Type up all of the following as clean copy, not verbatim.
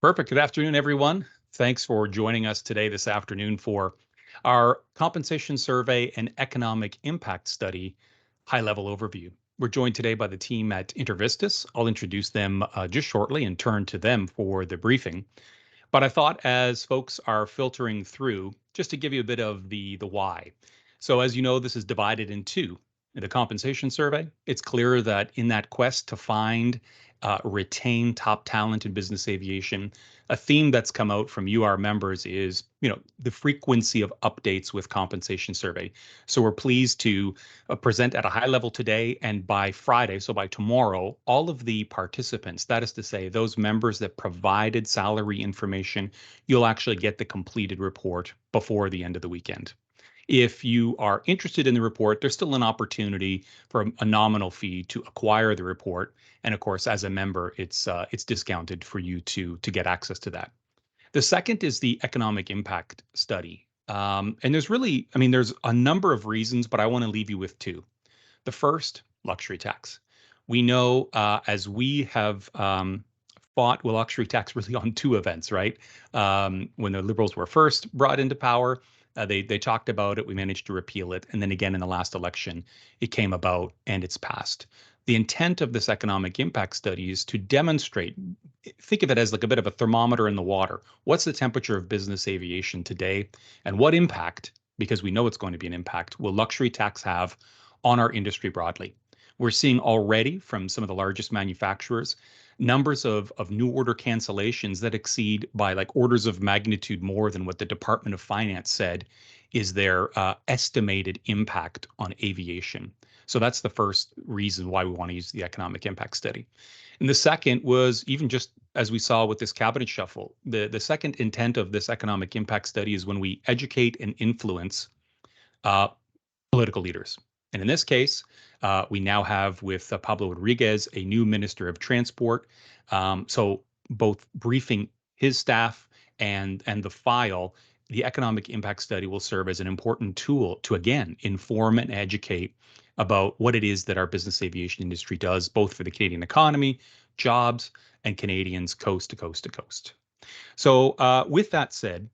Perfect. Good afternoon, everyone. Thanks for joining us today this afternoon for our compensation survey and economic impact study high-level overview. We're joined today by the team at InterVISTAS. I'll introduce them just shortly and turn to them for the briefing. But I thought as folks are filtering through, just to give you a bit of the why. So as you know, this is divided in two. In the compensation survey, it's clear that in that quest to find, retain top talent in business aviation, a theme that's come out from you, our members, is the frequency of updates with compensation survey. So we're pleased to present at a high level today, and by Friday, so by tomorrow, all of the participants, that is to say, those members that provided salary information, you'll actually get the completed report before the end of the weekend. If you are interested in the report, there's still an opportunity for a nominal fee to acquire the report. And of course, as a member, it's discounted for you to get access to that. The second is the economic impact study. And there's really, there's a number of reasons, but I want to leave you with two. The first, luxury tax. We know as we have fought with luxury tax really on two events, right? When the Liberals were first brought into power, they talked about it. We managed to repeal it. And then again, in the last election, it came about and it's passed. The intent of this economic impact study is to demonstrate, think of it as like a bit of a thermometer in the water. What's the temperature of business aviation today? And what impact, because we know it's going to be an impact, will luxury tax have on our industry broadly? We're seeing already from some of the largest manufacturers numbers of new order cancellations that exceed by like orders of magnitude more than what the Department of Finance said is their estimated impact on aviation. So that's the first reason why we want to use the economic impact study. And the second was even just as we saw with this cabinet shuffle, the second intent of this economic impact study is when we educate and influence political leaders. And in this case, we now have with Pablo Rodriguez, a new Minister of Transport. So both briefing his staff and the file, the economic impact study will serve as an important tool to, again, inform and educate about what it is that our business aviation industry does, both for the Canadian economy, jobs, and Canadians coast to coast to coast. So with that said,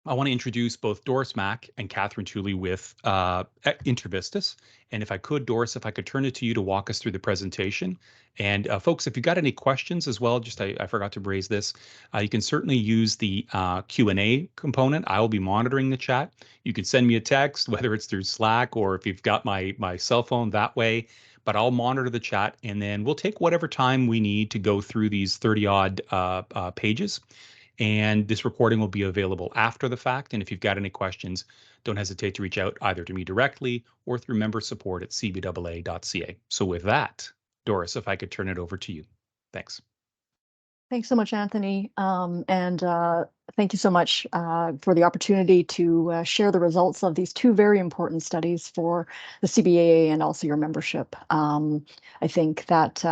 I want to introduce both Doris Mack and Catherine Tooley with InterVISTAS. And if I could, Doris, if I could turn it to you to walk us through the presentation. And folks, if you've got any questions as well, just I forgot to raise this, you can certainly use the Q&A component. I will be monitoring the chat. You can send me a text, whether it's through Slack or if you've got my cell phone that way. But I'll monitor the chat, and then we'll take whatever time we need to go through these 30-odd pages. And this recording will be available after the fact. And if you've got any questions, don't hesitate to reach out either to me directly or through member support at cbaa.ca. So with that, Doris, if I could turn it over to you. Thanks. Thanks so much, Anthony. Thank you so much for the opportunity to share the results of these two very important studies for the CBAA and also your membership. I think that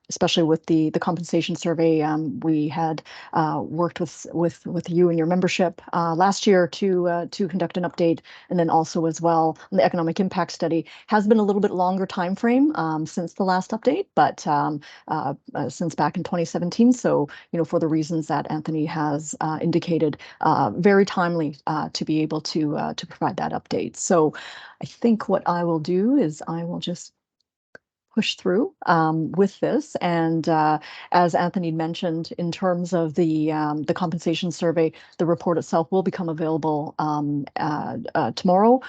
especially with the compensation survey, we had worked with you and your membership last year to conduct an update, and then also as well on the economic impact study. Has been a little bit longer time frame since the last update, but since back in 2017. So for the reasons that Anthony has indicated, very timely to be able to provide that update. So I think what I will do is I will just push through with this. And as Anthony mentioned, in terms of the compensation survey, the report itself will become available tomorrow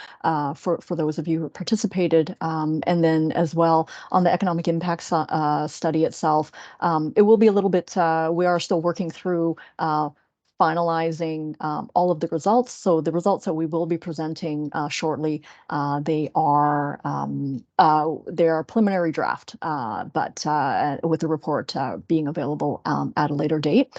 for those of you who participated. And then as well on the economic impact study itself, it will be a little bit, we are still working through finalizing all of the results. So the results that we will be presenting shortly, they are preliminary draft, but with the report being available at a later date.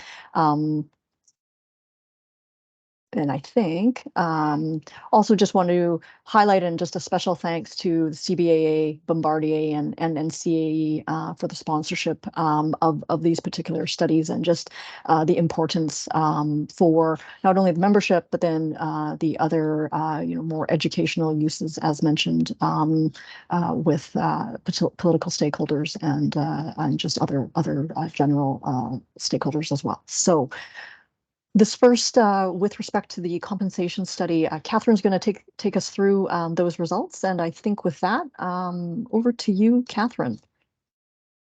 and I think also just want to highlight and just a special thanks to the CBAA, Bombardier, and CAE for the sponsorship of these particular studies, and just the importance for not only the membership, but then the other more educational uses, as mentioned, with political stakeholders and just other general stakeholders as well. So. This first, with respect to the compensation study, Catherine's going to take us through those results, and I think with that, over to you, Catherine.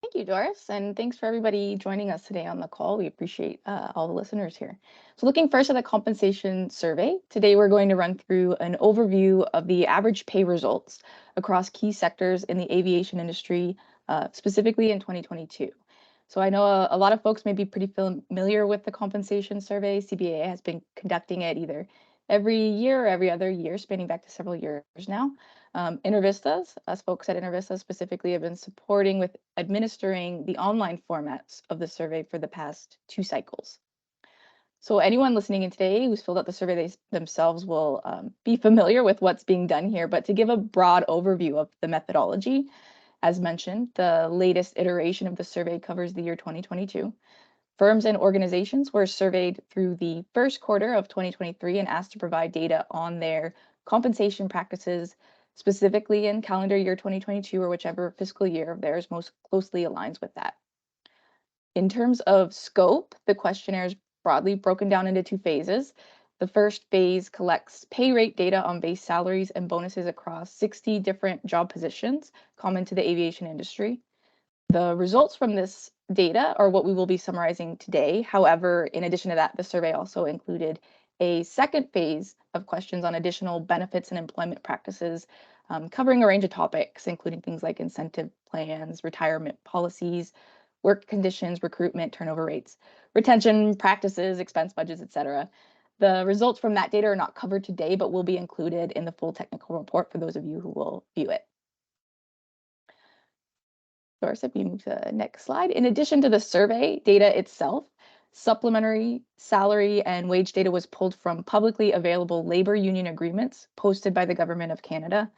Thank you, Doris, and thanks for everybody joining us today on the call. We appreciate all the listeners here. So looking first at the compensation survey, today we're going to run through an overview of the average pay results across key sectors in the aviation industry, specifically in 2022. So I know a lot of folks may be pretty familiar with the compensation survey. CBAA has been conducting it either every year or every other year, spanning back to several years now. InterVISTAS, us folks at InterVISTAS specifically, have been supporting with administering the online formats of the survey for the past 2 cycles. So anyone listening in today who's filled out the survey themselves will be familiar with what's being done here, but to give a broad overview of the methodology, as mentioned, the latest iteration of the survey covers the year 2022. Firms and organizations were surveyed through the first quarter of 2023 and asked to provide data on their compensation practices, specifically in calendar year 2022 or whichever fiscal year of theirs most closely aligns with that. In terms of scope, the questionnaire is broadly broken down into 2 phases. The first phase collects pay rate data on base salaries and bonuses across 60 different job positions common to the aviation industry. The results from this data are what we will be summarizing today. However, in addition to that, the survey also included a second phase of questions on additional benefits and employment practices, covering a range of topics, including things like incentive plans, retirement policies, work conditions, recruitment, turnover rates, retention practices, expense budgets, etc. The results from that data are not covered today, but will be included in the full technical report for those of you who will view it. Doris, if you move to the next slide. In addition to the survey data itself, supplementary salary and wage data was pulled from publicly available labor union agreements posted by the Government of Canada.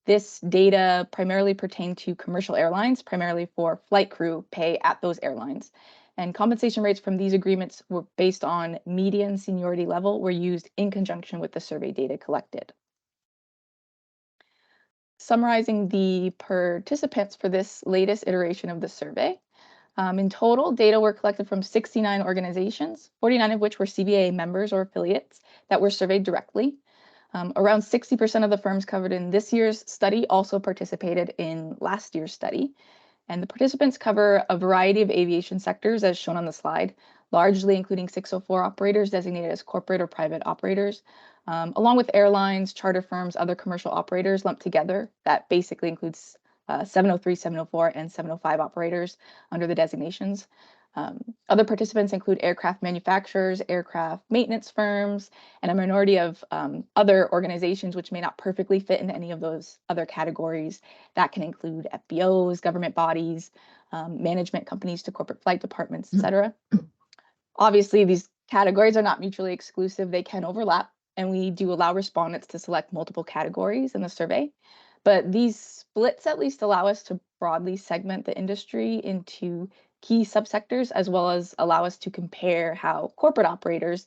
This data primarily pertained to commercial airlines, primarily for flight crew pay at those airlines. And compensation rates from these agreements were based on median seniority level were used in conjunction with the survey data collected. Summarizing the participants for this latest iteration of the survey. In total, data were collected from 69 organizations, 49 of which were CBAA members or affiliates that were surveyed directly. Around 60% of the firms covered in this year's study also participated in last year's study. And the participants cover a variety of aviation sectors as shown on the slide, largely including 604 operators designated as corporate or private operators, along with airlines, charter firms, other commercial operators lumped together. That basically includes 703, 704, and 705 operators under the designations. Other participants include aircraft manufacturers, aircraft maintenance firms, and a minority of other organizations which may not perfectly fit into any of those other categories. That can include FBOs, government bodies, management companies to corporate flight departments, etc. Obviously, these categories are not mutually exclusive. They can overlap, and we do allow respondents to select multiple categories in the survey. But these splits at least allow us to broadly segment the industry into key subsectors, as well as allow us to compare how corporate operators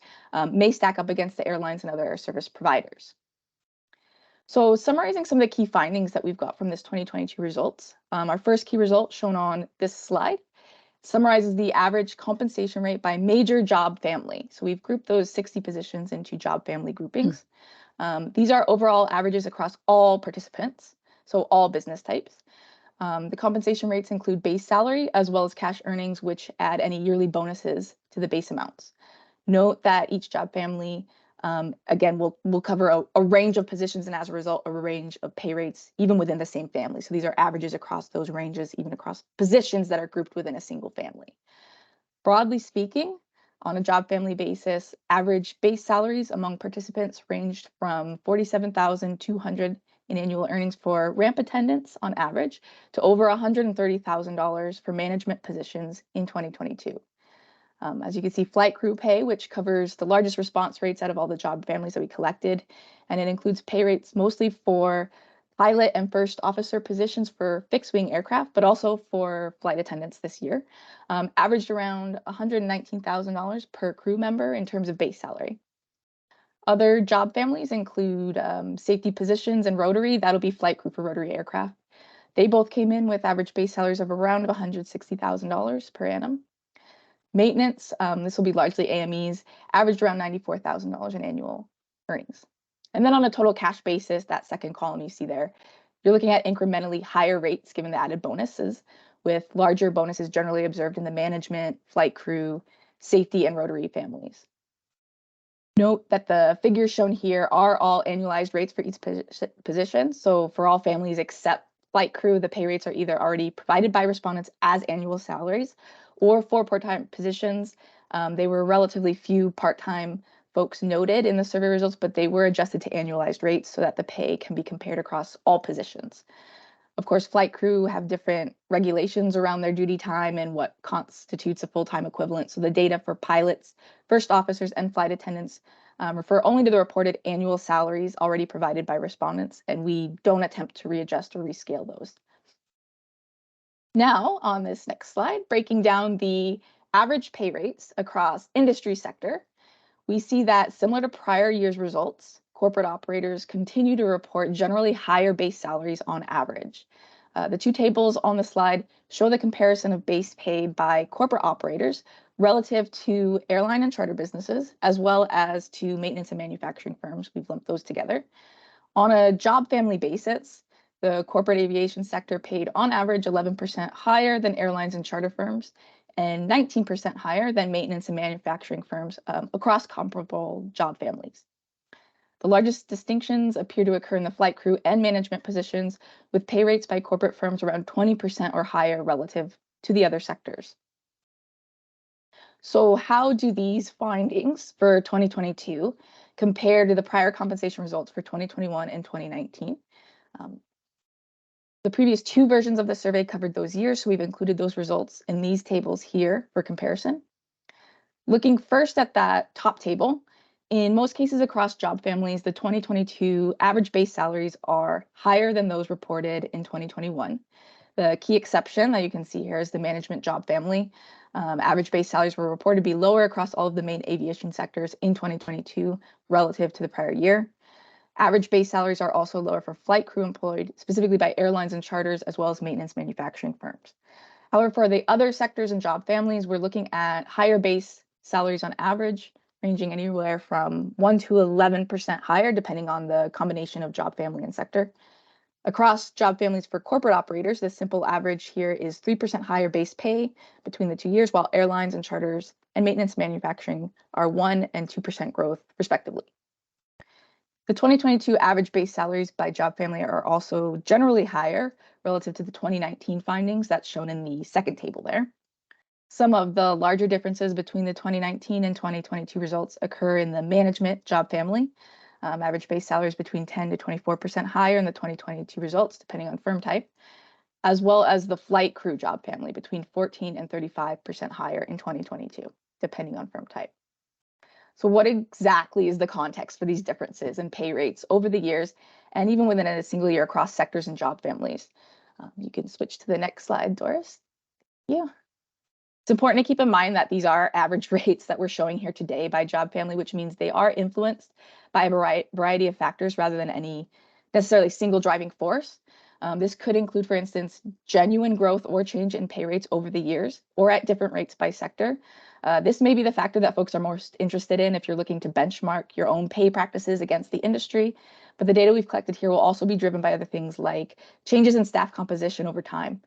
may stack up against the airlines and other air service providers. So summarizing some of the key findings that we've got from this 2022 results, our first key result shown on this slide summarizes the average compensation rate by major job family. So we've grouped those 60 positions into job family groupings. These are overall averages across all participants, so all business types. The compensation rates include base salary as well as cash earnings, which add any yearly bonuses to the base amounts. Note that each job family, again, will cover a range of positions and as a result, a range of pay rates, even within the same family. So these are averages across those ranges, even across positions that are grouped within a single family. Broadly speaking, on a job family basis, average base salaries among participants ranged from $47,200 in annual earnings for ramp attendants on average to over $130,000 for management positions in 2022. As you can see, flight crew pay, which covers the largest response rates out of all the job families that we collected, and it includes pay rates mostly for pilot and first officer positions for fixed-wing aircraft, but also for flight attendants this year, averaged around $119,000 per crew member in terms of base salary. Other job families include safety positions and rotary. That'll be flight crew for rotary aircraft. They both came in with average base salaries of around $160,000 per annum. Maintenance, this will be largely AMEs, averaged around $94,000 in annual earnings. And then on a total cash basis, that second column you see there, you're looking at incrementally higher rates given the added bonuses, with larger bonuses generally observed in the management, flight crew, safety, and rotary families. Note that the figures shown here are all annualized rates for each position. So for all families except flight crew, the pay rates are either already provided by respondents as annual salaries, or for part-time positions, they were relatively few part-time folks noted in the survey results, but they were adjusted to annualized rates so that the pay can be compared across all positions. Of course, flight crew have different regulations around their duty time and what constitutes a full-time equivalent. So the data for pilots, first officers, and flight attendants refer only to the reported annual salaries already provided by respondents, and we don't attempt to readjust or rescale those. Now, on this next slide, breaking down the average pay rates across industry sector, we see that similar to prior year's results, corporate operators continue to report generally higher base salaries on average. The two tables on the slide show the comparison of base pay by corporate operators relative to airline and charter businesses, as well as to maintenance and manufacturing firms. We've lumped those together. On a job family basis, the corporate aviation sector paid on average 11% higher than airlines and charter firms, and 19% higher than maintenance and manufacturing firms across comparable job families. The largest distinctions appear to occur in the flight crew and management positions, with pay rates by corporate firms around 20% or higher relative to the other sectors. So how do these findings for 2022 compare to the prior compensation results for 2021 and 2019? The previous two versions of the survey covered those years, so we've included those results in these tables here for comparison. Looking first at that top table, in most cases across job families, the 2022 average base salaries are higher than those reported in 2021. The key exception that you can see here is the management job family. Average base salaries were reported to be lower across all of the main aviation sectors in 2022 relative to the prior year. Average base salaries are also lower for flight crew employed, specifically by airlines and charters, as well as maintenance manufacturing firms. However, for the other sectors and job families, we're looking at higher base salaries on average, ranging anywhere from 1 to 11% higher, depending on the combination of job family and sector. Across job families for corporate operators, the simple average here is 3% higher base pay between the 2 years, while airlines and charters and maintenance manufacturing are 1 and 2% growth, respectively. The 2022 average base salaries by job family are also generally higher relative to the 2019 findings that's shown in the second table there. Some of the larger differences between the 2019 and 2022 results occur in the management job family. Average base salaries between 10 to 24% higher in the 2022 results, depending on firm type, as well as the flight crew job family between 14 and 35% higher in 2022, depending on firm type. So what exactly is the context for these differences in pay rates over the years, and even within a single year across sectors and job families? You can switch to the next slide, Doris. Yeah. It's important to keep in mind that these are average rates that we're showing here today by job family, which means they are influenced by a variety of factors rather than any necessarily single driving force. This could include, for instance, genuine growth or change in pay rates over the years or at different rates by sector. This may be the factor that folks are most interested in if you're looking to benchmark your own pay practices against the industry. But the data we've collected here will also be driven by other things like changes in staff composition over time,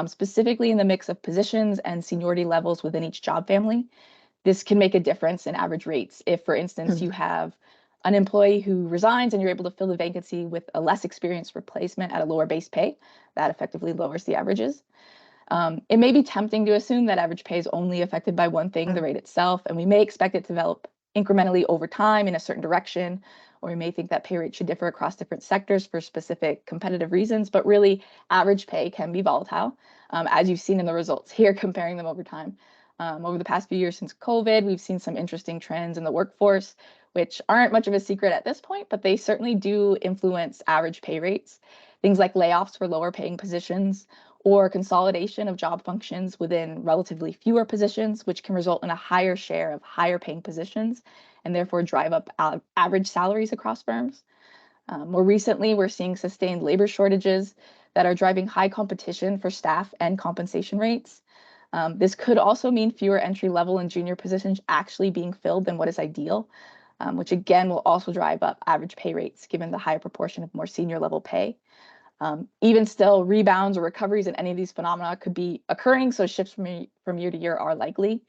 specifically in the mix of positions and seniority levels within each job family. This can make a difference in average rates. If, for instance, you have an employee who resigns and you're able to fill the vacancy with a less experienced replacement at a lower base pay, that effectively lowers the averages. It may be tempting to assume that average pay is only affected by one thing, the rate itself, and we may expect it to develop incrementally over time in a certain direction, or we may think that pay rates should differ across different sectors for specific competitive reasons, but really average pay can be volatile, as you've seen in the results here comparing them over time. Over the past few years since COVID, we've seen some interesting trends in the workforce, which aren't much of a secret at this point, but they certainly do influence average pay rates. Things like layoffs for lower paying positions or consolidation of job functions within relatively fewer positions, which can result in a higher share of higher paying positions and therefore drive up average salaries across firms. More recently, we're seeing sustained labor shortages that are driving high competition for staff and compensation rates. This could also mean fewer entry level and junior positions actually being filled than what is ideal, which again will also drive up average pay rates given the higher proportion of more senior level pay. Even still, rebounds or recoveries in any of these phenomena could be occurring, so shifts from year to year are likely.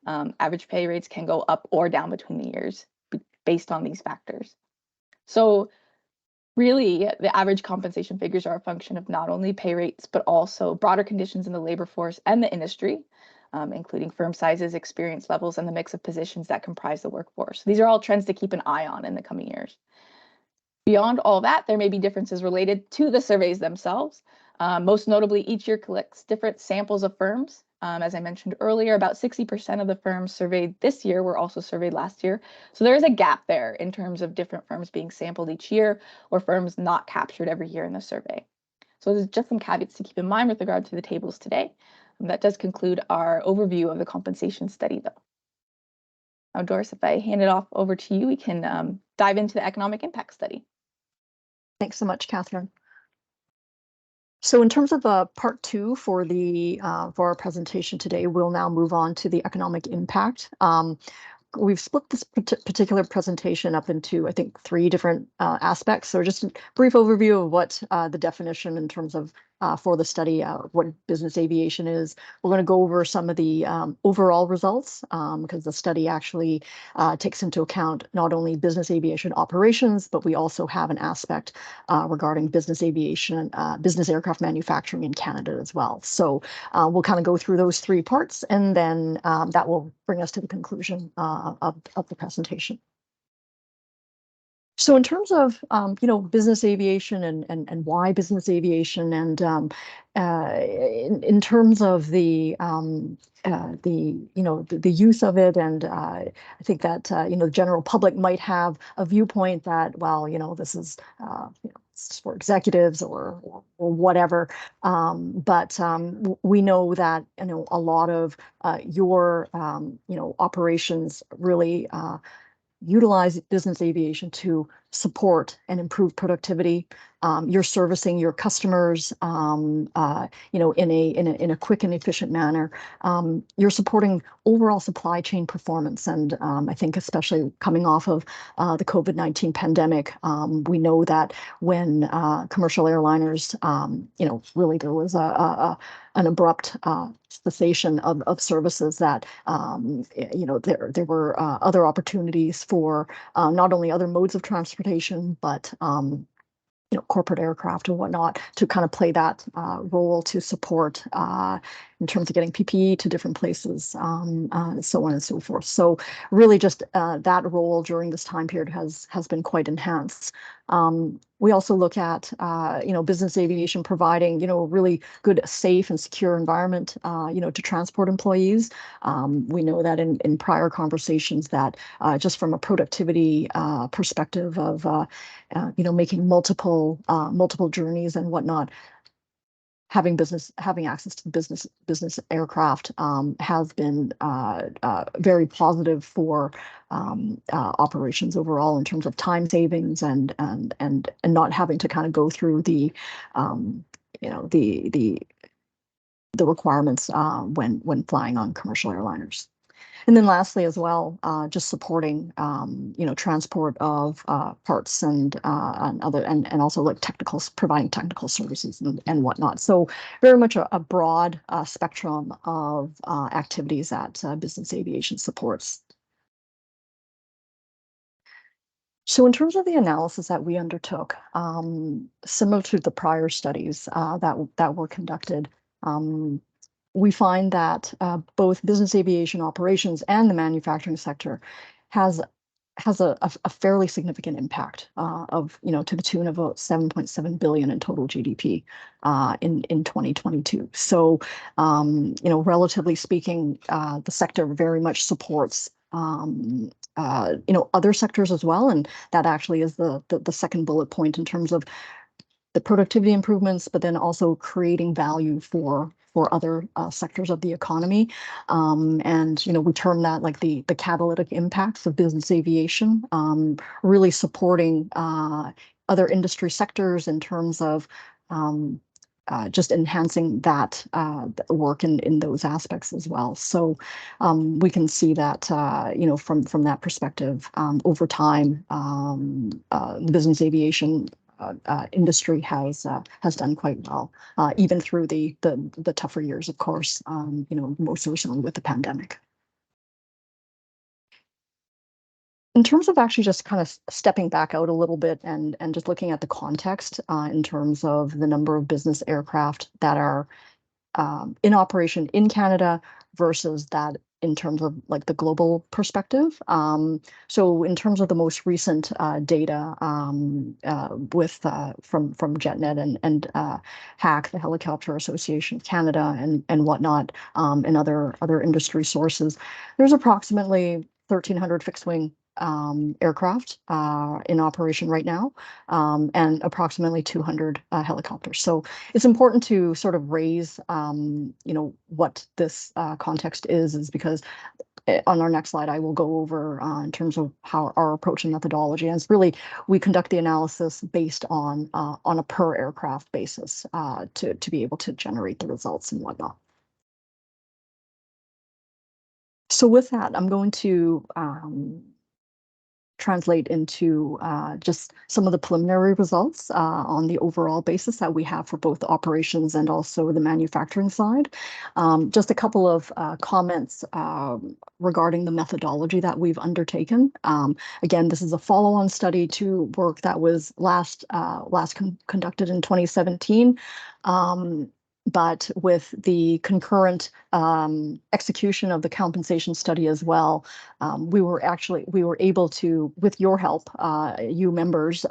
Average pay rates can go up or down between the years based on these factors. So really, the average compensation figures are a function of not only pay rates, but also broader conditions in the labor force and the industry, including firm sizes, experience levels, and the mix of positions that comprise the workforce. These are all trends to keep an eye on in the coming years. Beyond all that, there may be differences related to the surveys themselves. Most notably, each year collects different samples of firms. As I mentioned earlier, about 60% of the firms surveyed this year were also surveyed last year. So there is a gap there in terms of different firms being sampled each year or firms not captured every year in the survey. So there's just some caveats to keep in mind with regard to the tables today. That does conclude our overview of the compensation study, though. Now, Doris, if I hand it off over to you, we can dive into the economic impact study. Thanks so much, Catherine. So in terms of part two for our presentation today, we'll now move on to the economic impact. We've split this particular presentation up into, I think, 3 different aspects. So just a brief overview of what the definition in terms of for the study, what business aviation is. We're going to go over some of the overall results because the study actually takes into account not only business aviation operations, but we also have an aspect regarding business aviation, business aircraft manufacturing in Canada as well. So we'll kind of go through those 3 parts, and then that will bring us to the conclusion of the presentation. So in terms of business aviation and why business aviation, and in terms of the use of it, and I think that the general public might have a viewpoint that, well, this is it's for executives or whatever, but we know that a lot of your operations really utilize business aviation to support and improve productivity. You're servicing your customers, in a quick and efficient manner. You're supporting overall supply chain performance, and I think especially coming off of the COVID-19 pandemic, we know that when commercial airliners, really there was an abrupt cessation of services, that there were other opportunities for not only other modes of transportation, but corporate aircraft and whatnot to kind of play that role to support in terms of getting PPE to different places, so on and so forth. So really just that role during this time period has been quite enhanced. We also look at business aviation providing a really good, safe and secure environment to transport employees. We know that in prior conversations that just from a productivity perspective of making multiple journeys and whatnot, having access to business aircraft has been very positive for operations overall in terms of time savings and not having to kind of go through the requirements when flying on commercial airliners. And then lastly as well, just supporting, transport of parts and other, and also like providing technical services and whatnot. So very much a broad spectrum of activities that business aviation supports. So in terms of the analysis that we undertook, similar to the prior studies that were conducted, we find that both business aviation operations and the manufacturing sector has has a fairly significant impact of, to the tune of about 7.7 billion in total GDP in 2022. So, relatively speaking, the sector very much supports other sectors as well, and that actually is the second bullet point in terms of the productivity improvements, but then also creating value for other sectors of the economy. And, we term that like the catalytic impacts of business aviation, really supporting other industry sectors in terms of just enhancing that work in those aspects as well. So we can see that, from that perspective, over time, the business aviation industry has done quite well, even through the tougher years, of course, most recently with the pandemic. In terms of actually just kind of stepping back out a little bit and just looking at the context in terms of the number of business aircraft that are in operation in Canada versus that in terms of like the global perspective. So in terms of the most recent data with from JetNet and HAC, the Helicopter Association of Canada, and whatnot, and other industry sources, there's approximately 1,300 fixed wing aircraft in operation right now, and approximately 200 helicopters. So it's important to sort of raise, what this context is because on our next slide, I will go over in terms of how our approach and methodology. And it's really, we conduct the analysis based on a per aircraft basis to be able to generate the results and whatnot. So with that, I'm going to translate into just some of the preliminary results on the overall basis that we have for both the operations and also the manufacturing side. Just a couple of comments regarding the methodology that we've undertaken. Again, this is a follow-on study to work that was last conducted in 2017. But with the concurrent execution of the compensation study as well, we were able to, with your help, you members,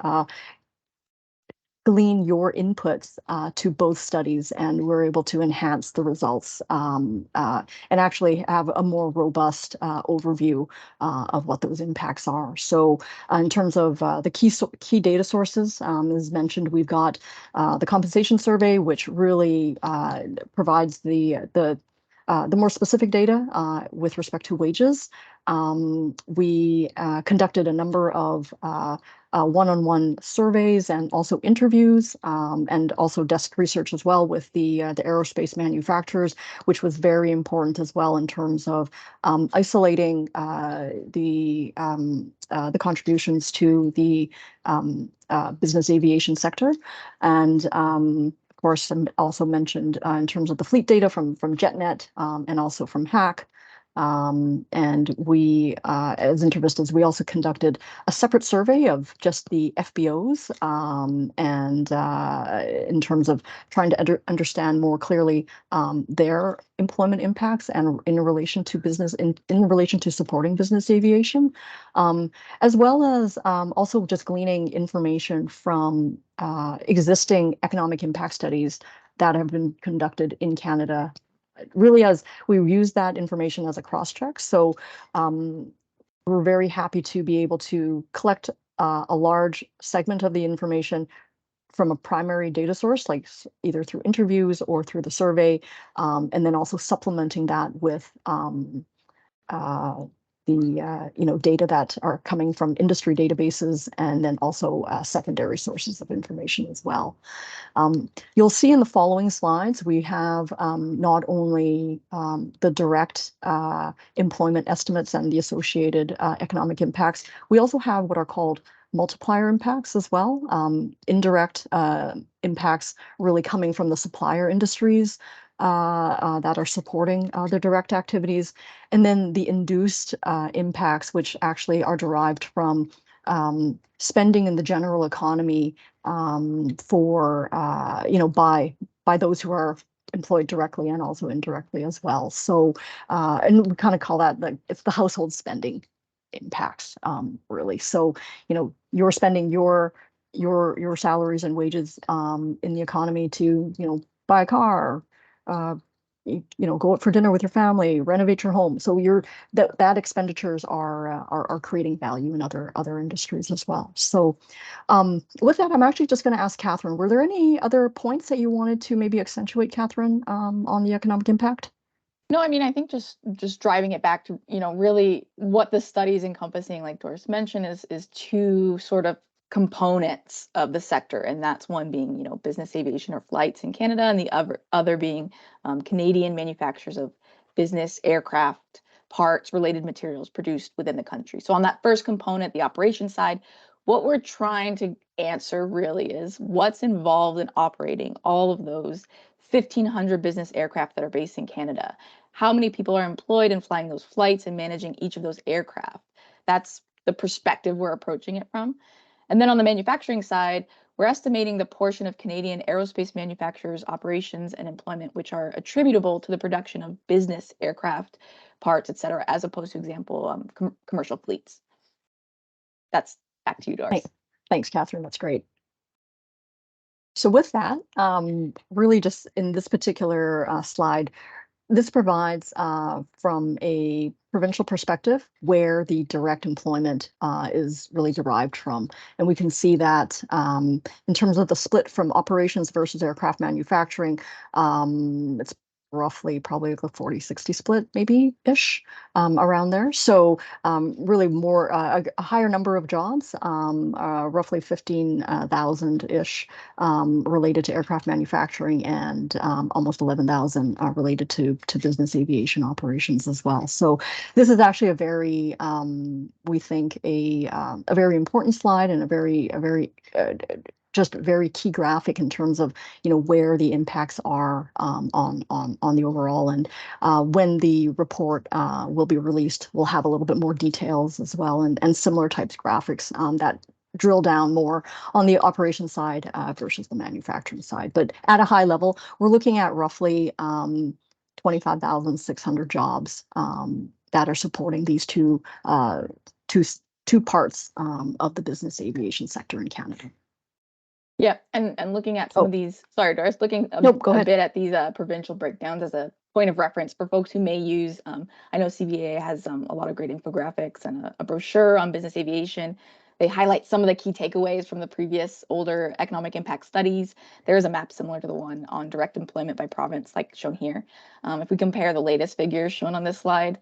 glean your inputs to both studies, and we're able to enhance the results and actually have a more robust overview of what those impacts are. So in terms of the key data sources, as mentioned, we've got the compensation survey, which really provides the more specific data with respect to wages. We conducted a number of one-on-one surveys and also interviews, and also desk research as well with the aerospace manufacturers, which was very important as well in terms of isolating the contributions to the business aviation sector. And of course, also mentioned in terms of the fleet data from JetNet and also from HAC. And we, as InterVISTAS, we also conducted a separate survey of just the FBOs, and in terms of trying to understand more clearly their employment impacts and in relation to business, in relation to supporting business aviation, as well as also just gleaning information from existing economic impact studies that have been conducted in Canada, really as we use that information as a cross-check. So we're very happy to be able to collect a large segment of the information from a primary data source, like either through interviews or through the survey, and then also supplementing that with the data that are coming from industry databases, and then also secondary sources of information as well. You'll see in the following slides, we have not only the direct employment estimates and the associated economic impacts, we also have what are called multiplier impacts as well, indirect impacts really coming from the supplier industries that are supporting the direct activities, and then the induced impacts, which actually are derived from spending in the general economy for by those who are employed directly and also indirectly as well. So and we kind of call that, like, it's the household spending impacts, really. So, you're spending your salaries and wages in the economy to, buy a car, go out for dinner with your family, renovate your home. So that expenditures are creating value in other industries as well. So with that, I'm actually just going to ask Catherine, were there any other points that you wanted to maybe accentuate, Catherine, on the economic impact? No, I mean, I think just driving it back to, really what the study is encompassing, like Doris mentioned, is two sort of components of the sector. And that's one being, business aviation or flights in Canada, and the other being Canadian manufacturers of business aircraft parts, related materials produced within the country. So on that first component, the operations side, what we're trying to answer really is what's involved in operating all of those 1,500 business aircraft that are based in Canada. How many people are employed in flying those flights and managing each of those aircraft? That's the perspective we're approaching it from. And then on the manufacturing side, we're estimating the portion of Canadian aerospace manufacturers' operations and employment which are attributable to the production of business aircraft parts, et cetera, as opposed to, example, commercial fleets. That's back to you, Doris. Thanks, Catherine. That's great. So with that, really just in this particular slide, this provides from a provincial perspective where the direct employment is really derived from. And we can see that in terms of the split from operations versus aircraft manufacturing, it's roughly probably the 40-60 split, maybe-ish, around there. So really more a higher number of jobs, roughly 15,000-ish related to aircraft manufacturing, and almost 11,000 related to business aviation operations as well. So this is actually a very, we think, a very important slide, and a very just very key graphic in terms of where the impacts are on the overall. And when the report will be released, we'll have a little bit more details as well, and similar types of graphics that drill down more on the operation side versus the manufacturing side. But at a high level, we're looking at roughly 25,600 jobs that are supporting these two parts of the business aviation sector in Canada. Yeah, and looking at some of these, sorry, Doris, looking a bit at these provincial breakdowns as a point of reference for folks who may use, I know CBAA has a lot of great infographics and a brochure on business aviation. They highlight some of the key takeaways from the previous older economic impact studies. There is a map similar to the one on direct employment by province, like shown here. If we compare the latest figures shown on this slide,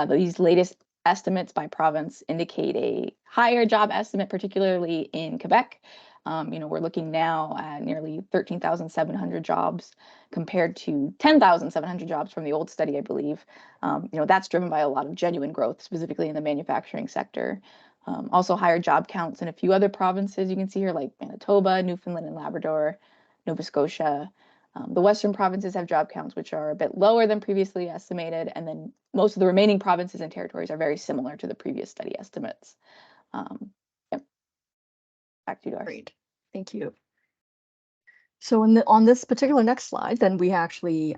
these latest estimates by province indicate a higher job estimate, particularly in Quebec. We're looking now at nearly 13,700 jobs compared to 10,700 jobs from the old study, I believe. That's driven by a lot of genuine growth, specifically in the manufacturing sector. Also higher job counts in a few other provinces you can see here, like Manitoba, Newfoundland and Labrador, Nova Scotia. The Western provinces have job counts which are a bit lower than previously estimated, and then most of the remaining provinces and territories are very similar to the previous study estimates. Yep. Back to you, Doris. Great, thank you. So on this particular next slide, then we actually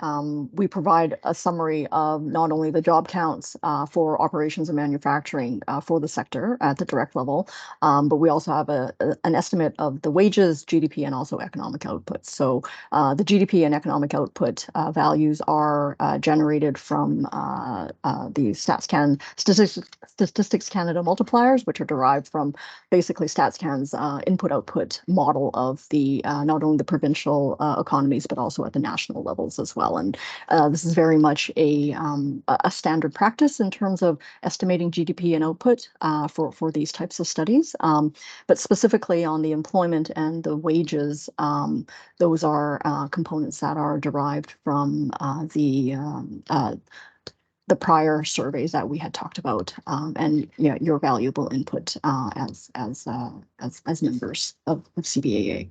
we provide a summary of not only the job counts for operations and manufacturing for the sector at the direct level, but we also have an estimate of the wages, GDP, and also economic output. So the GDP and economic output values are generated from the Statistics Canada multipliers, which are derived from basically StatsCan's input-output model of the not only the provincial economies, but also at the national levels as well. And this is very much a standard practice in terms of estimating GDP and output for these types of studies. But specifically on the employment and the wages, those are components that are derived from the prior surveys that we had talked about, and your valuable input as members of CBAA.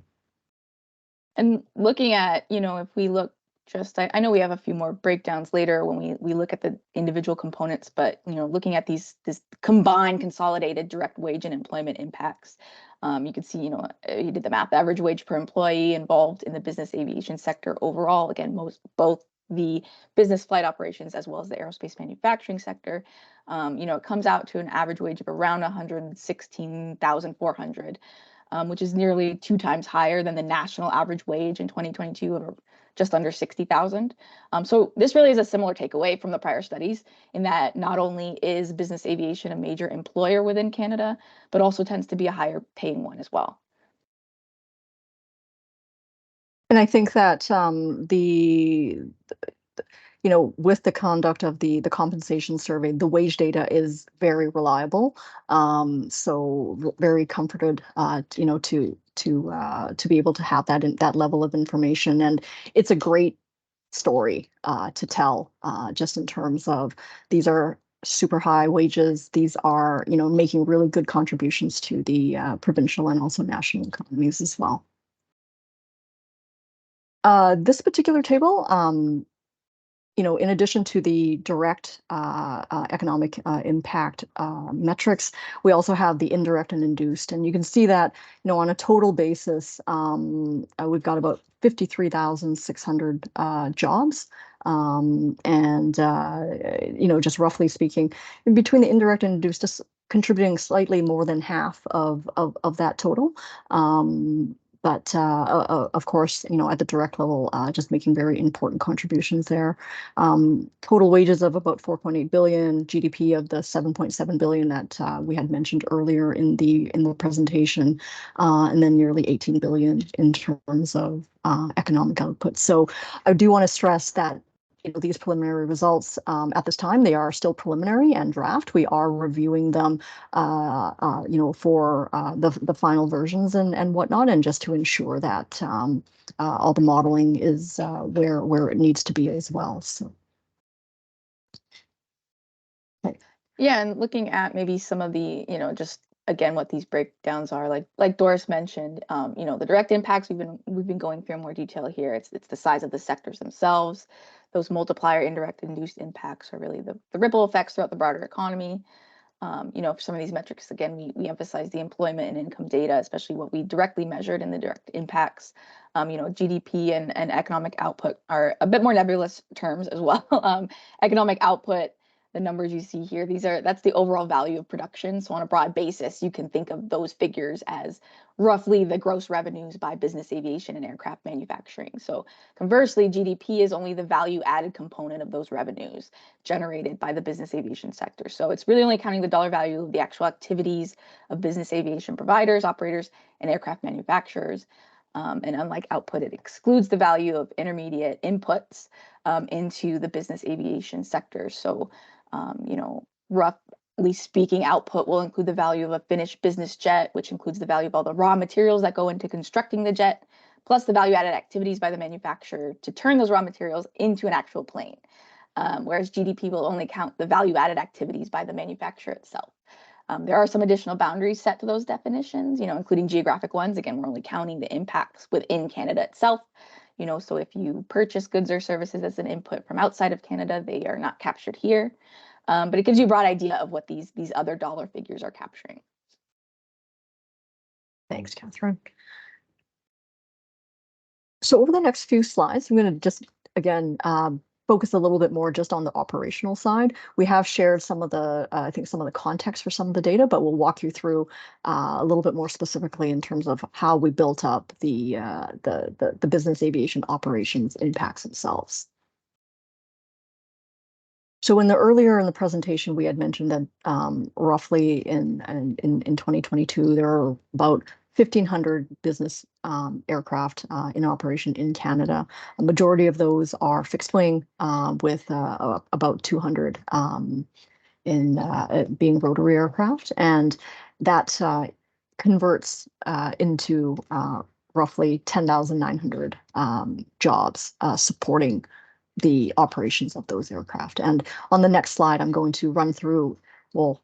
And looking at, if we look just, I know we have a few more breakdowns later when we look at the individual components, but, looking at this combined consolidated direct wage and employment impacts, you can see, you did the math, average wage per employee involved in the business aviation sector overall, again, both the business flight operations as well as the aerospace manufacturing sector, it comes out to an average wage of around 116,400, which is nearly 2 times higher than the national average wage in 2022 of just under 60,000. So this really is a similar takeaway from the prior studies, in that not only is business aviation a major employer within Canada, but also tends to be a higher paying one as well. And I think that with the conduct of the compensation survey, the wage data is very reliable. So very comforted, to be able to have that level of information, and it's a great story to tell, just in terms of these are super high wages. These are making really good contributions to the provincial and also national economies as well. This particular table, in addition to the direct economic impact metrics, we also have the indirect and induced. And you can see that, on a total basis, we've got about 53,600 jobs. Just roughly speaking, between the indirect and induced, just contributing slightly more than half of that total. But of course, at the direct level, just making very important contributions there. Total wages of about 4.8 billion, GDP of the 7.7 billion that we had mentioned earlier in the presentation, and then nearly 18 billion in terms of economic output. So I do want to stress that these preliminary results, at this time, they are still preliminary and draft. We are reviewing them, for the final versions and whatnot, and just to ensure that all the modeling is where it needs to be as well. So. Okay. Yeah, and looking at maybe some of the, just again what these breakdowns are, like Doris mentioned, the direct impacts we've been going through in more detail here. It's the size of the sectors themselves. Those multiplier indirect induced impacts are really the ripple effects throughout the broader economy. For some of these metrics, again, we emphasize the employment and income data, especially what we directly measured in the direct impacts. GDP and economic output are a bit more nebulous terms as well. Economic output, the numbers you see here, that's the overall value of production. So on a broad basis, you can think of those figures as roughly the gross revenues by business aviation and aircraft manufacturing. So conversely, GDP is only the value added component of those revenues generated by the business aviation sector. So it's really only counting the dollar value of the actual activities of business aviation providers, operators, and aircraft manufacturers. And unlike output, it excludes the value of intermediate inputs into the business aviation sector. So, roughly speaking, output will include the value of a finished business jet, which includes the value of all the raw materials that go into constructing the jet, plus the value-added activities by the manufacturer to turn those raw materials into an actual plane. Whereas GDP will only count the value-added activities by the manufacturer itself. There are some additional boundaries set to those definitions, including geographic ones. Again, we're only counting the impacts within Canada itself. So if you purchase goods or services as an input from outside of Canada, they are not captured here. But it gives you a broad idea of what these other dollar figures are capturing. Thanks, Catherine. So over the next few slides, I'm going to just, again, focus a little bit more just on the operational side. We have shared some of the, I think some of the context for some of the data, but we'll walk you through a little bit more specifically in terms of how we built up the business aviation operations impacts themselves. So earlier in the presentation, we had mentioned that roughly in 2022, there are about 1,500 business aircraft in operation in Canada. A majority of those are fixed wing, with about 200 being rotary aircraft, and that converts into roughly 10,900 jobs supporting the operations of those aircraft. And on the next slide, I'm going to run through, well,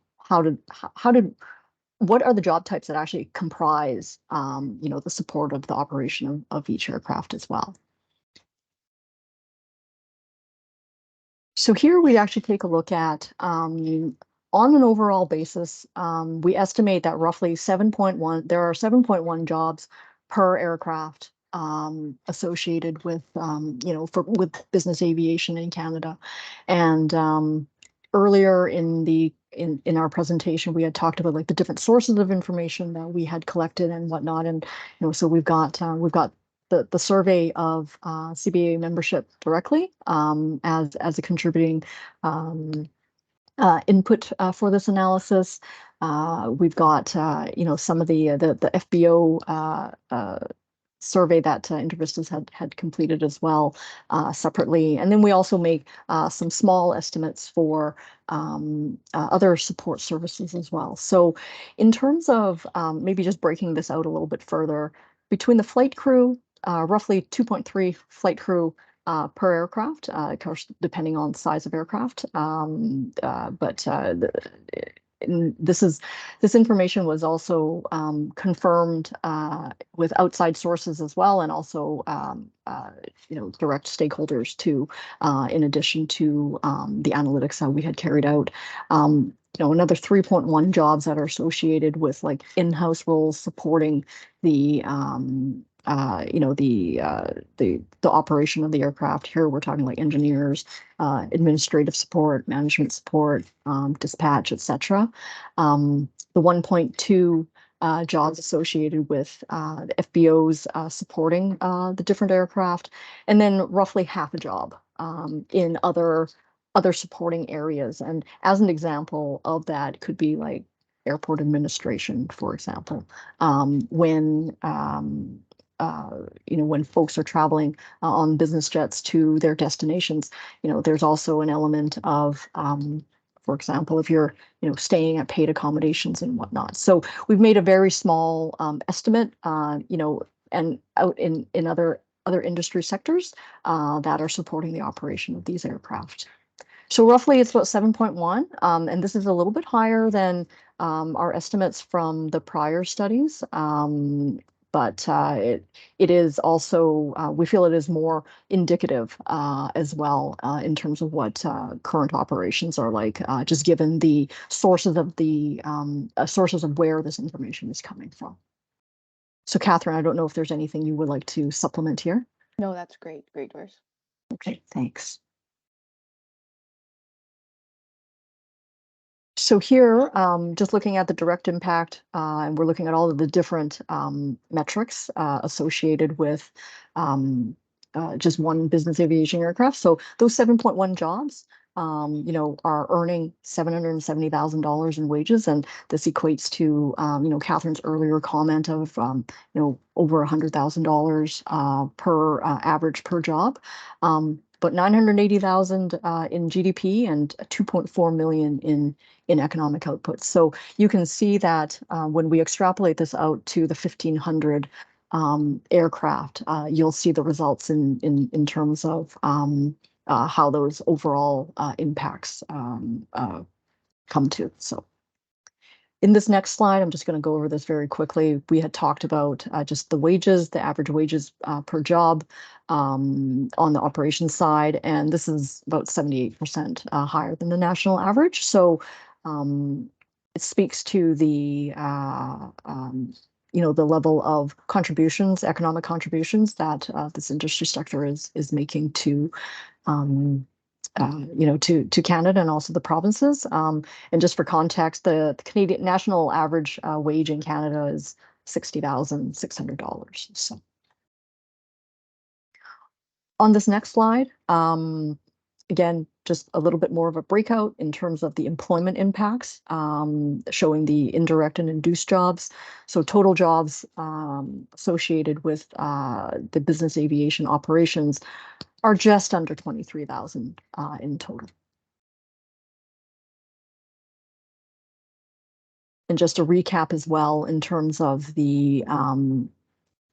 what are the job types that actually comprise, the support of the operation of each aircraft as well. So here we actually take a look at, on an overall basis, we estimate that roughly there are 7.1 jobs per aircraft associated with, with business aviation in Canada. And earlier in our presentation, we had talked about like the different sources of information that we had collected and whatnot. And, so we've got the survey of CBAA membership directly as a contributing input for this analysis. We've got some of the FBO survey that InterVISTAS had completed as well separately, and then we also make some small estimates for other support services as well. So, in terms of maybe just breaking this out a little bit further, between the flight crew, roughly 2.3 flight crew per aircraft, of course, depending on size of aircraft. This information was also confirmed with outside sources as well, and also direct stakeholders too, in addition to the analytics that we had carried out. Another 3.1 jobs that are associated with like in-house roles supporting the the operation of the aircraft. Here we're talking like engineers, administrative support, management support, dispatch, etc. The 1.2 jobs associated with the FBOs supporting the different aircraft, and then roughly half a job in other supporting areas. And as an example of that could be like airport administration, for example, when folks are traveling on business jets to their destinations, there's also an element of, for example, if you're, staying at paid accommodations and whatnot. So we've made a very small estimate, and out in other industry sectors that are supporting the operation of these aircraft. So roughly it's about 7.1, and this is a little bit higher than our estimates from the prior studies. But it is also, we feel it is more indicative as well in terms of what current operations are like, just given the sources of where this information is coming from. So Catherine, I don't know if there's anything you would like to supplement here. No, that's great. Great, Doris. Okay, thanks. So here, just looking at the direct impact, and we're looking at all of the different metrics associated with just one business aviation aircraft. So those 7.1 jobs, are earning $770,000 in wages, and this equates to, Catherine's earlier comment of, over $100,000 per average per job. But 980,000 in GDP and 2.4 million in economic output. So you can see that when we extrapolate this out to the 1,500 aircraft, you'll see the results in terms of how those overall impacts come to. So in this next slide, I'm just going to go over this very quickly. We had talked about just the wages, the average wages per job on the operations side, and this is about 78% higher than the national average. So it speaks to the the level of contributions, economic contributions that this industry sector is making to to Canada and also the provinces. And just for context, the Canadian national average wage in Canada is $60,600. So on this next slide, again, just a little bit more of a breakout in terms of the employment impacts, showing the indirect and induced jobs. So total jobs associated with the business aviation operations are just under 23,000 in total. And just a recap as well in terms of the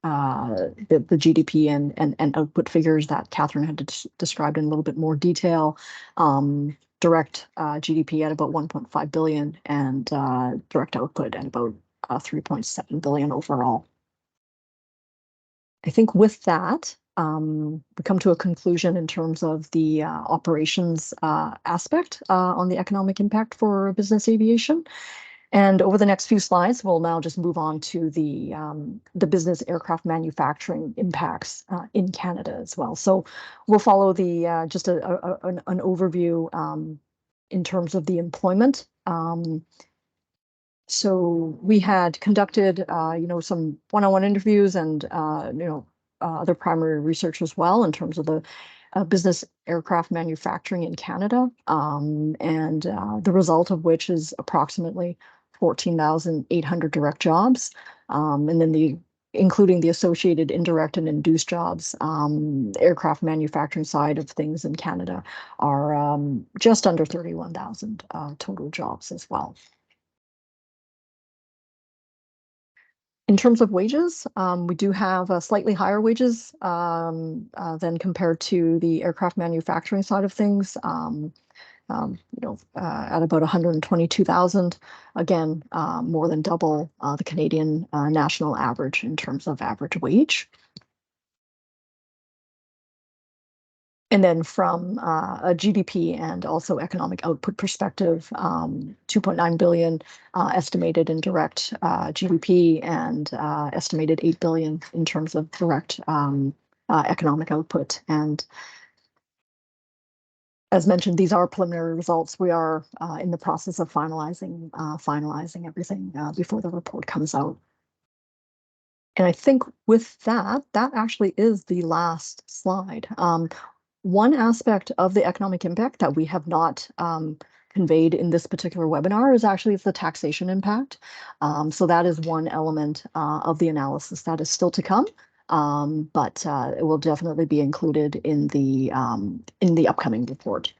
GDP and output figures that Catherine had described in a little bit more detail. Direct GDP at about 1.5 billion and direct output at about 3.7 billion overall. I think with that, we come to a conclusion in terms of the operations aspect on the economic impact for business aviation. And over the next few slides, we'll now just move on to the business aircraft manufacturing impacts in Canada as well. So we'll follow the just an overview in terms of the employment. So we had conducted, some one-on-one interviews and, other primary research as well in terms of the business aircraft manufacturing in Canada, and the result of which is approximately 14,800 direct jobs, and then including the associated indirect and induced jobs. The aircraft manufacturing side of things in Canada are just under 31,000 total jobs as well. In terms of wages, we do have slightly higher wages than compared to the aircraft manufacturing side of things. At about 122,000, again, more than double the Canadian national average in terms of average wage. And then from a GDP and also economic output perspective, 2.9 billion estimated in direct GDP and estimated 8 billion in terms of direct economic output. And as mentioned, these are preliminary results. We are in the process of finalizing everything before the report comes out. And I think with that actually is the last slide. One aspect of the economic impact that we have not conveyed in this particular webinar is actually the taxation impact. So that is one element of the analysis that is still to come, but it will definitely be included in the upcoming report.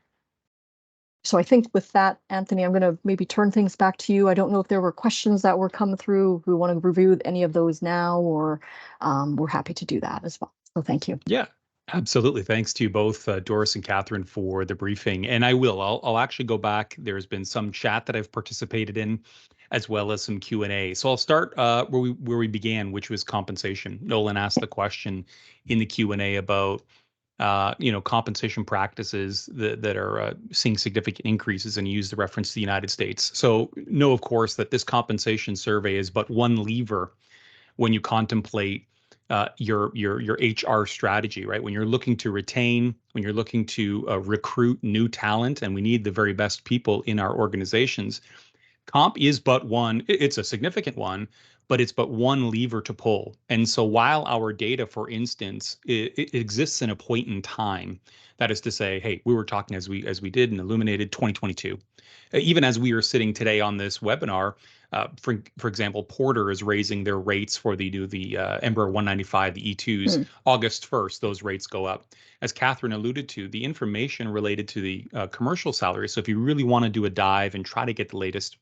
So I think with that, Anthony, I'm going to maybe turn things back to you. I don't know if there were questions that were coming through. If we want to review any of those now, or we're happy to do that as well. So thank you. Yeah, absolutely. Thanks to you both, Doris and Catherine, for the briefing. And I'll actually go back. There's been some chat that I've participated in, as well as some Q&A. So I'll start where we began, which was compensation. Nolan asked the question in the Q&A about compensation practices that are seeing significant increases, and use the reference to the United States. So know, of course, that this compensation survey is but one lever when you contemplate your HR strategy, right? When you're looking to retain, when you're looking to recruit new talent, and we need the very best people in our organizations, comp is but one. It's a significant one, but it's but one lever to pull. And so while our data, for instance, it exists in a point in time, that is to say, hey, we were talking as we did and illuminated 2022. Even as we are sitting today on this webinar, for example, Porter is raising their rates for the Embraer 195, the E2s, August 1st. Those rates go up. As Catherine alluded to, the information related to the commercial salary. So if you really want to do a dive and try to get the latest,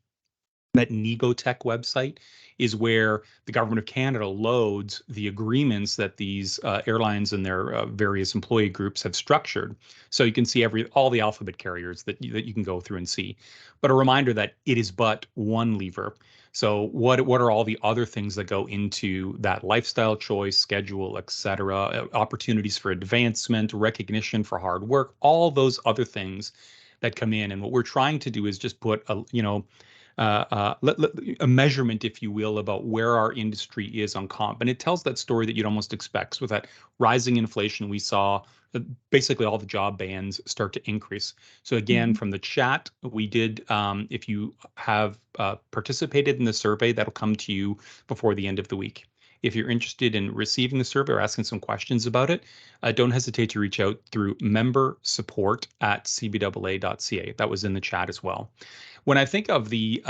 that Negotech website is where the government of Canada loads the agreements that these airlines and their various employee groups have structured. So you can see all the alphabet carriers that you can go through and see. But a reminder that it is but one lever. So what are all the other things that go into that lifestyle choice, schedule, et cetera, opportunities for advancement, recognition for hard work, all those other things that come in. And what we're trying to do is just put a measurement, if you will, about where our industry is on comp. And it tells that story that you'd almost expect. With that rising inflation, we saw basically all the job bands start to increase. So again, from the chat, we did, if you have participated in the survey, that'll come to you before the end of the week. If you're interested in receiving the survey or asking some questions about it, don't hesitate to reach out through membersupport@cbaa.ca. That was in the chat as well. When I think of the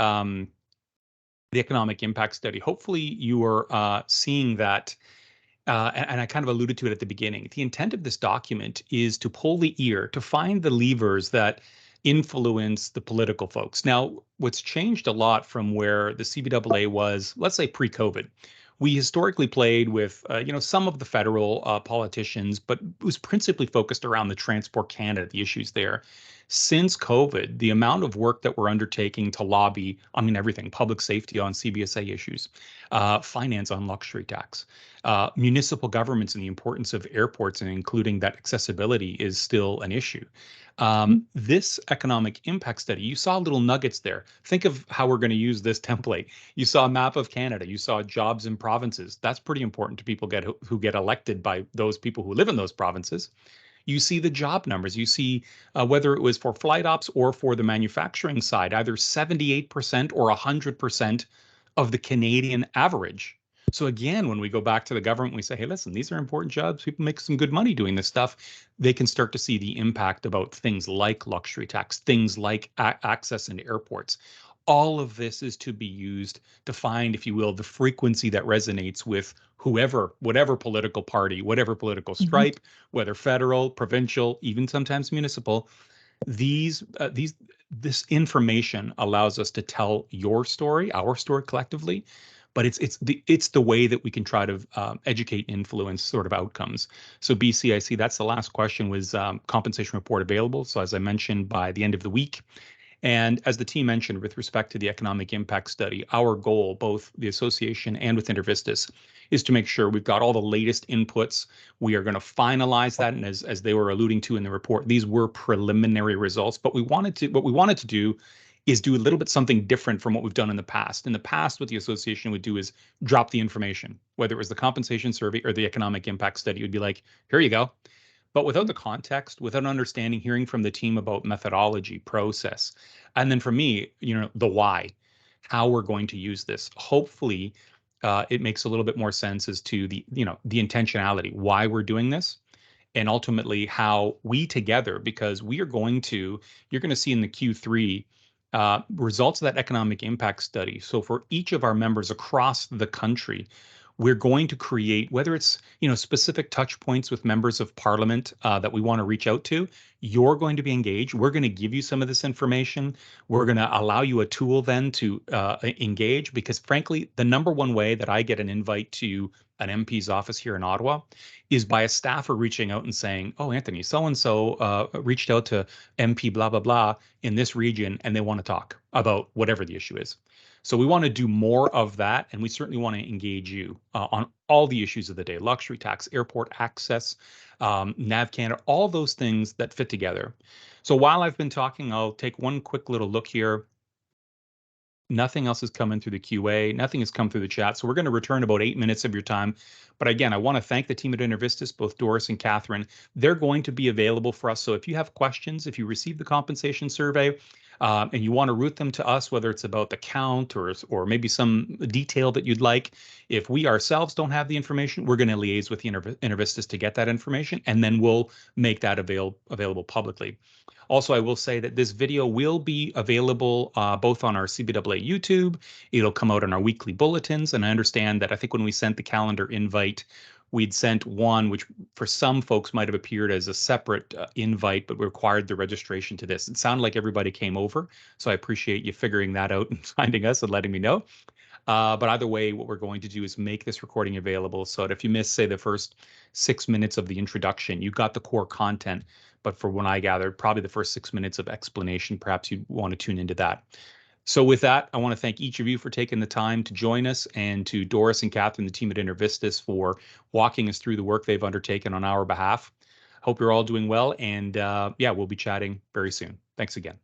economic impact study, hopefully you are seeing that, and I kind of alluded to it at the beginning. The intent of this document is to pull the ear, to find the levers that influence the political folks. Now, what's changed a lot from where the CBAA was, let's say pre-COVID. We historically played with, some of the federal politicians, but it was principally focused around the Transport Canada, the issues there. Since COVID, the amount of work that we're undertaking to lobby, I mean, everything, public safety on CBSA issues, finance on luxury tax, municipal governments and the importance of airports and including that accessibility is still an issue. This economic impact study, you saw little nuggets there. Think of how we're going to use this template. You saw a map of Canada. You saw jobs in provinces. That's pretty important to people who get elected by those people who live in those provinces. You see the job numbers. You see whether it was for flight ops or for the manufacturing side, either 78% or 100% of the Canadian average. So again, when we go back to the government, we say, hey, listen, these are important jobs. People make some good money doing this stuff. They can start to see the impact about things like luxury tax, things like access into airports. All of this is to be used to find, if you will, the frequency that resonates with whoever, whatever political party, whatever political stripe, whether federal, provincial, even sometimes municipal. This information allows us to tell your story, our story collectively, but it's the way that we can try to educate, influence sort of outcomes. So BC, I see that's the last question, was compensation report available. So as I mentioned, by the end of the week. And as the team mentioned, with respect to the economic impact study, our goal, both the association and with InterVISTAS, is to make sure we've got all the latest inputs. We are going to finalize that. And as they were alluding to in the report, these were preliminary results. But what we wanted to do is do a little bit something different from what we've done in the past. In the past, what the association would do is drop the information, whether it was the compensation survey or the economic impact study. It would be like, here you go. But without the context, without understanding, hearing from the team about methodology, process, and then for me, the why, how we're going to use this, hopefully it makes a little bit more sense as to the intentionality, why we're doing this, and ultimately how we together, because you're going to see in the Q3 results of that economic impact study. So for each of our members across the country, we're going to create, whether it's specific touch points with members of parliament that we want to reach out to. You're going to be engaged. We're going to give you some of this information. We're going to allow you a tool then to engage, because frankly, the number one way that I get an invite to an MP's office here in Ottawa is by a staffer reaching out and saying, oh, Anthony, so-and-so reached out to MP blah, blah, blah in this region, and they want to talk about whatever the issue is. So we want to do more of that, and we certainly want to engage you on all the issues of the day: luxury tax, airport access, NAV Canada, all those things that fit together. So while I've been talking, I'll take one quick little look here. Nothing else has come in through the QA. Nothing has come through the chat. So we're going to return about 8 minutes of your time. But again, I want to thank the team at InterVISTAS, both Doris and Catherine. They're going to be available for us. So if you have questions, if you receive the compensation survey, and you want to route them to us, whether it's about the count or maybe some detail that you'd like, if we ourselves don't have the information, we're going to liaise with the InterVISTAS to get that information, and then we'll make that available publicly. Also, I will say that this video will be available both on our CBAA YouTube. It'll come out on our weekly bulletins. And I understand that I think when we sent the calendar invite, we'd sent one, which for some folks might have appeared as a separate invite, but required the registration to this. It sounded like everybody came over. So I appreciate you figuring that out and finding us and letting me know. But either way, what we're going to do is make this recording available so that if you miss, say, the first 6 minutes of the introduction, you got the core content. But for when I gathered, probably the first 6 minutes of explanation, perhaps you'd want to tune into that. So with that, I want to thank each of you for taking the time to join us, and to Doris and Catherine, the team at InterVISTAS, for walking us through the work they've undertaken on our behalf. Hope you're all doing well, and yeah, we'll be chatting very soon. Thanks again.